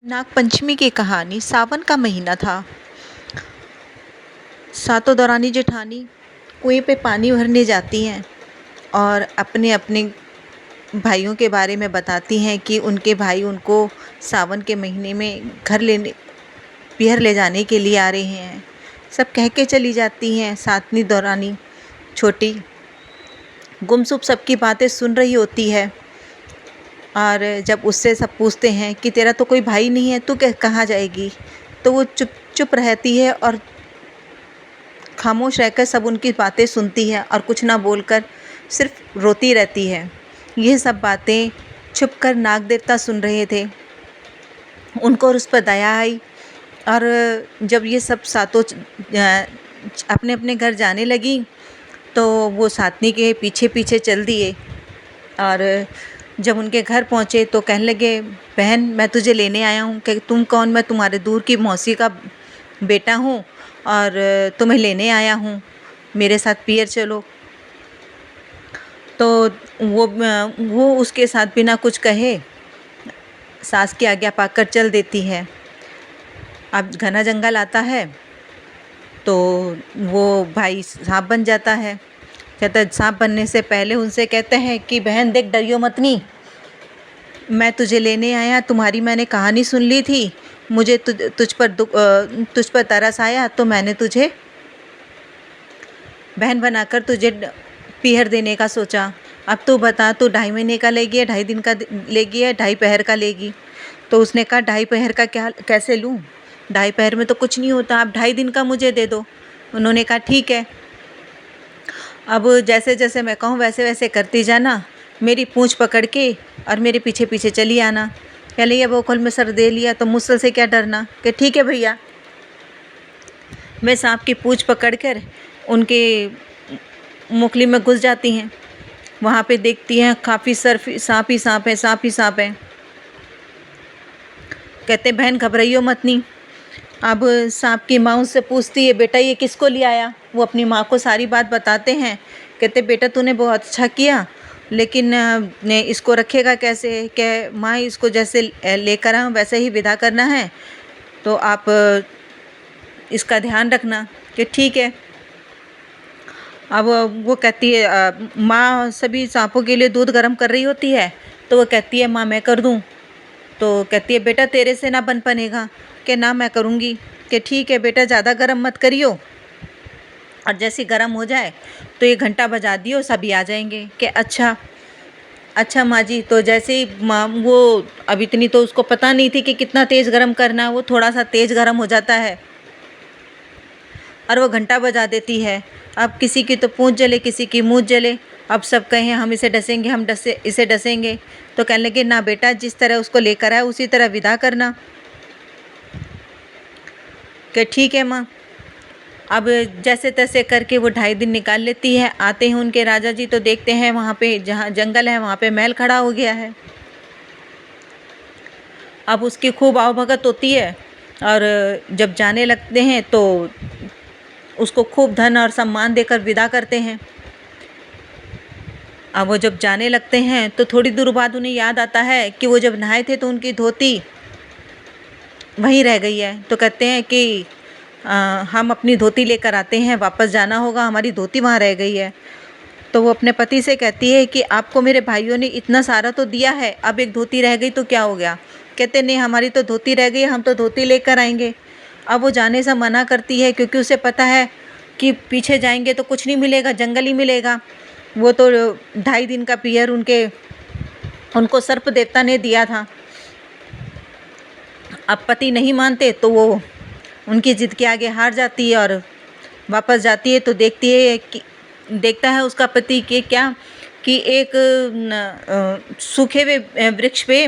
नागपंचमी की कहानी। सावन का महीना था। सातों दौरानी जेठानी कुएं पे पानी भरने जाती हैं और अपने अपने भाइयों के बारे में बताती हैं कि उनके भाई उनको सावन के महीने में घर लेने पीहर ले जाने के लिए आ रहे हैं। सब कह के चली जाती हैं। सातवीं दौरानी छोटी गुमसुम सबकी बातें सुन रही होती है और जब उससे सब पूछते हैं कि तेरा तो कोई भाई नहीं है, तू कहाँ जाएगी, तो वो चुप चुप रहती है और खामोश रहकर सब उनकी बातें सुनती है और कुछ ना बोलकर सिर्फ रोती रहती है। ये सब बातें छुपकर नाग देवता सुन रहे थे। उनको और उस पर दया आई और जब ये सब सातों अपने अपने घर जाने लगी तो वो सातनी के पीछे पीछे चल दिए और जब उनके घर पहुँचे तो कहने लगे, बहन मैं तुझे लेने आया हूँ। कि तुम कौन? मैं तुम्हारे दूर की मौसी का बेटा हूँ और तुम्हें लेने आया हूँ, मेरे साथ पियर चलो। तो वो उसके साथ बिना कुछ कहे सास की आज्ञा पाकर चल देती है। अब घना जंगल आता है तो वो भाई सांप बन जाता है। कहता है, सांप बनने से पहले उनसे कहते हैं कि बहन देख, डरियो मतनी, मैं तुझे लेने आया, तुम्हारी मैंने कहानी सुन ली थी, मुझे तुझ पर तरस आया तो मैंने तुझे बहन बनाकर तुझे पीहर देने का सोचा। अब तू बता, तू 2.5 महीने का लेगी या 2.5 दिन का लेगी या 2.5 पहर का लेगी? तो उसने कहा 2.5 पहर का क्या कैसे लूँ, 2.5 पहर में तो कुछ नहीं होता, आप 2.5 दिन का मुझे दे दो। उन्होंने कहा ठीक है, अब जैसे जैसे मैं कहूँ वैसे वैसे करती जाना, मेरी पूँछ पकड़ के और मेरे पीछे पीछे चली आना। कह लिया वो खोल में सर दे लिया तो मुझसे से क्या डरना। कि ठीक है भैया। मैं सांप की पूँछ पकड़ कर उनके मुखली में घुस जाती हैं। वहाँ पे देखती हैं काफ़ी सांप ही सांप है, सांप ही सांप है। कहते बहन घबराइयो मत नहीं। अब सांप की माँ उससे पूछती है, बेटा ये किसको ले आया? वो अपनी माँ को सारी बात बताते हैं। कहते बेटा तूने बहुत अच्छा किया, लेकिन ने इसको रखेगा कैसे? कि माँ इसको जैसे लेकर आऊँ वैसे ही विदा करना है, तो आप इसका ध्यान रखना। कि ठीक है। अब वो कहती है, माँ सभी सांपों के लिए दूध गर्म कर रही होती है, तो वो कहती है माँ मैं कर दूँ? तो कहती है बेटा तेरे से ना बन पनेगा। कि ना मैं करूँगी। कि ठीक है बेटा, ज़्यादा गर्म मत करियो, और जैसे गर्म हो जाए तो 1 घंटा बजा दियो, सभी आ जाएंगे। कि अच्छा अच्छा माँ जी। तो जैसे ही माँ वो, अब इतनी तो उसको पता नहीं थी कि कितना तेज़ गर्म करना, वो थोड़ा सा तेज़ गर्म हो जाता है और वो घंटा बजा देती है। अब किसी की तो पूँछ जले, किसी की मुँह जले। अब सब कहें हम इसे डसेंगे, इसे डसेंगे। तो कहने लगे ना बेटा, जिस तरह उसको लेकर आए उसी तरह विदा करना। कि ठीक है माँ। अब जैसे तैसे करके वो 2.5 दिन निकाल लेती है। आते हैं उनके राजा जी तो देखते हैं वहाँ पे जहाँ जंगल है वहाँ पे महल खड़ा हो गया है। अब उसकी खूब आवभगत होती है और जब जाने लगते हैं तो उसको खूब धन और सम्मान देकर विदा करते हैं। अब वो जब जाने लगते हैं तो थोड़ी दूर बाद उन्हें याद आता है कि वो जब नहाए थे तो उनकी धोती वहीं रह गई है। तो कहते हैं कि हम अपनी धोती लेकर आते हैं, वापस जाना होगा, हमारी धोती वहाँ रह गई है। तो वो अपने पति से कहती है कि आपको मेरे भाइयों ने इतना सारा तो दिया है, अब एक धोती रह गई तो क्या हो गया? कहते नहीं, हमारी तो धोती रह गई, हम तो धोती लेकर आएंगे। अब वो जाने से मना करती है क्योंकि उसे पता है कि पीछे जाएंगे तो कुछ नहीं मिलेगा, जंगल ही मिलेगा। वो तो 2.5 दिन का पीहर उनको सर्प देवता ने दिया था। अब पति नहीं मानते तो वो उनकी जिद के आगे हार जाती है और वापस जाती है तो देखता है उसका पति कि क्या कि एक सूखे हुए वृक्ष पे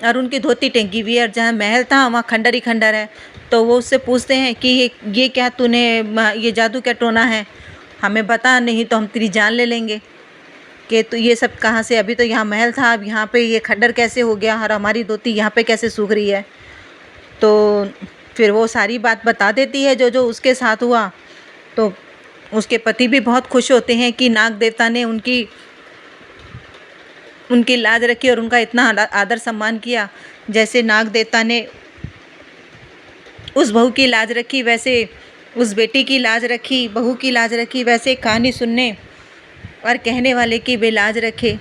और उनकी धोती टंगी हुई है, और जहाँ महल था वहाँ खंडर ही खंडर है। तो वो उससे पूछते हैं कि ये क्या तूने ये जादू क्या टोना है, हमें बता, नहीं तो हम तेरी जान ले लेंगे। कि तो ये सब कहाँ से? अभी तो यहाँ महल था, अब यहाँ पे ये खंडर कैसे हो गया और हमारी धोती यहाँ पे कैसे सूख रही है? तो फिर वो सारी बात बता देती है जो जो उसके साथ हुआ। तो उसके पति भी बहुत खुश होते हैं कि नाग देवता ने उनकी लाज रखी और उनका इतना आदर सम्मान किया। जैसे नाग देवता ने उस बहू की लाज रखी वैसे उस बेटी की लाज रखी, बहू की लाज रखी वैसे कहानी सुनने और कहने वाले की बेलाज रखे।